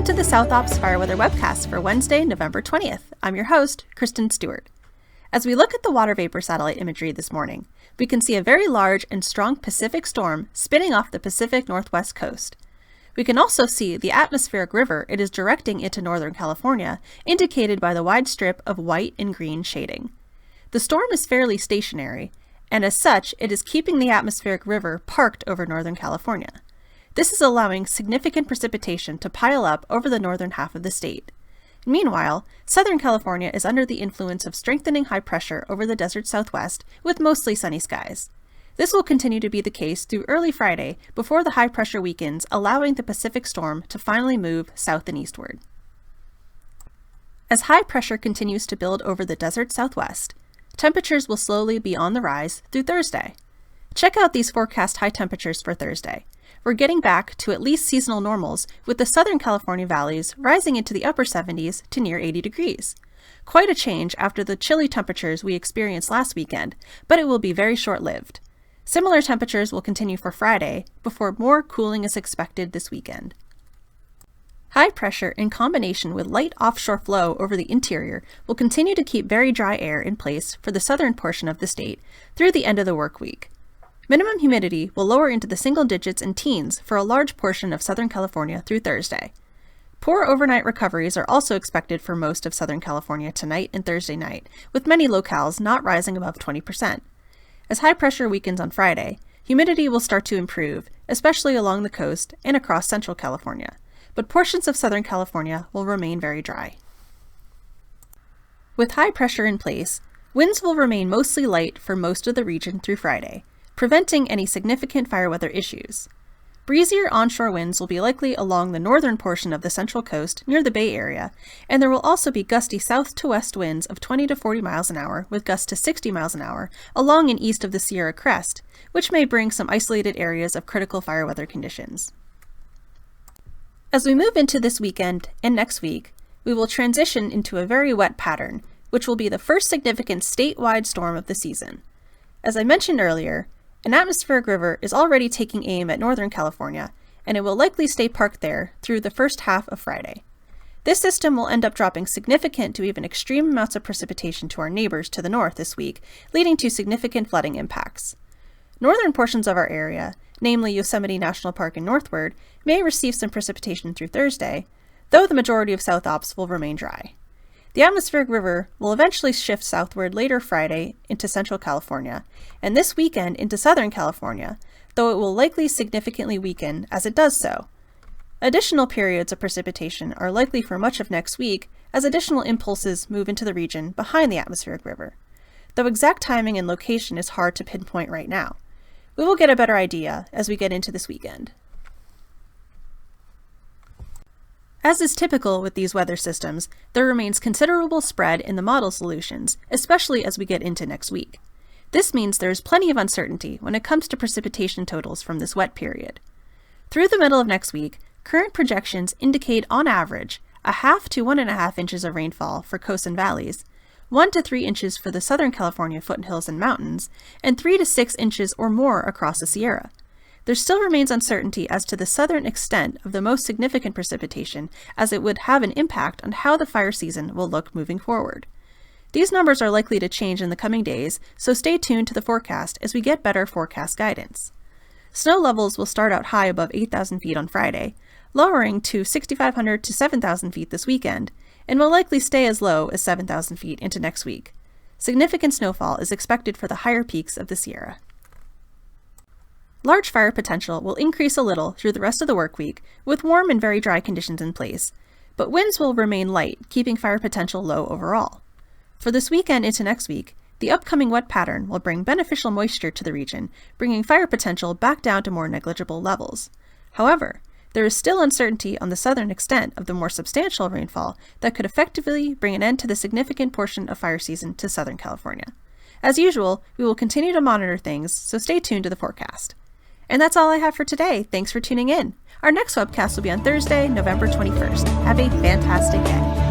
Welcome to the South Ops Fire Weather Webcast for Wednesday, November 20th. I'm your host, Kristen Stewart. As we look at the water vapor satellite imagery this morning, we can see a very large and strong Pacific storm spinning off the Pacific Northwest coast. We can also see the atmospheric river it is directing into Northern California, indicated by the wide strip of white and green shading. The storm is fairly stationary, and as such, it is keeping the atmospheric river parked over Northern California. This is allowing significant precipitation to pile up over the northern half of the state. Meanwhile, Southern California is under the influence of strengthening high pressure over the desert southwest with mostly sunny skies. This will continue to be the case through early Friday before the high pressure weakens, allowing the Pacific storm to finally move south and eastward. As high pressure continues to build over the desert southwest, temperatures will slowly be on the rise through Thursday. Check out these forecast high temperatures for Thursday. We're getting back to at least seasonal normals, with the Southern California valleys rising into the upper 70s to near 80 degrees. Quite a change after the chilly temperatures we experienced last weekend, but it will be very short-lived. Similar temperatures will continue for Friday, before more cooling is expected this weekend. High pressure in combination with light offshore flow over the interior will continue to keep very dry air in place for the southern portion of the state through the end of the work week. Minimum humidity will lower into the single digits and teens for a large portion of Southern California through Thursday. Poor overnight recoveries are also expected for most of Southern California tonight and Thursday night, with many locales not rising above 20%. As high pressure weakens on Friday, humidity will start to improve, especially along the coast and across Central California, but portions of Southern California will remain very dry. With high pressure in place, winds will remain mostly light for most of the region through Friday, preventing any significant fire weather issues. Breezier onshore winds will be likely along the northern portion of the Central Coast near the Bay Area, and there will also be gusty south to west winds of 20 to 40 miles an hour with gusts to 60 miles an hour along and east of the Sierra Crest, which may bring some isolated areas of critical fire weather conditions. As we move into this weekend and next week, we will transition into a very wet pattern, which will be the first significant statewide storm of the season. As I mentioned earlier, an atmospheric river is already taking aim at Northern California, and it will likely stay parked there through the first half of Friday. This system will end up dropping significant to even extreme amounts of precipitation to our neighbors to the north this week, leading to significant flooding impacts. Northern portions of our area, namely Yosemite National Park and northward, may receive some precipitation through Thursday, though the majority of South Ops will remain dry. The atmospheric river will eventually shift southward later Friday into Central California, and this weekend into Southern California, though it will likely significantly weaken as it does so. Additional periods of precipitation are likely for much of next week as additional impulses move into the region behind the atmospheric river, though exact timing and location is hard to pinpoint right now. We will get a better idea as we get into this weekend. As is typical with these weather systems, there remains considerable spread in the model solutions, especially as we get into next week. This means there is plenty of uncertainty when it comes to precipitation totals from this wet period. Through the middle of next week, current projections indicate on average 0.5 to 1.5 inches of rainfall for coasts and valleys, 1 to 3 inches for the Southern California foothills and mountains, and 3 to 6 inches or more across the Sierra. There still remains uncertainty as to the southern extent of the most significant precipitation, as it would have an impact on how the fire season will look moving forward. These numbers are likely to change in the coming days, so stay tuned to the forecast as we get better forecast guidance. Snow levels will start out high above 8,000 feet on Friday, lowering to 6,500 to 7,000 feet this weekend, and will likely stay as low as 7,000 feet into next week. Significant snowfall is expected for the higher peaks of the Sierra. Large fire potential will increase a little through the rest of the work week, with warm and very dry conditions in place, but winds will remain light, keeping fire potential low overall. For this weekend into next week, the upcoming wet pattern will bring beneficial moisture to the region, bringing fire potential back down to more negligible levels. However, there is still uncertainty on the southern extent of the more substantial rainfall that could effectively bring an end to the significant portion of fire season to Southern California. As usual, we will continue to monitor things, so stay tuned to the forecast. And that's all I have for today. Thanks for tuning in. Our next webcast will be on Thursday, November 21st. Have a fantastic day.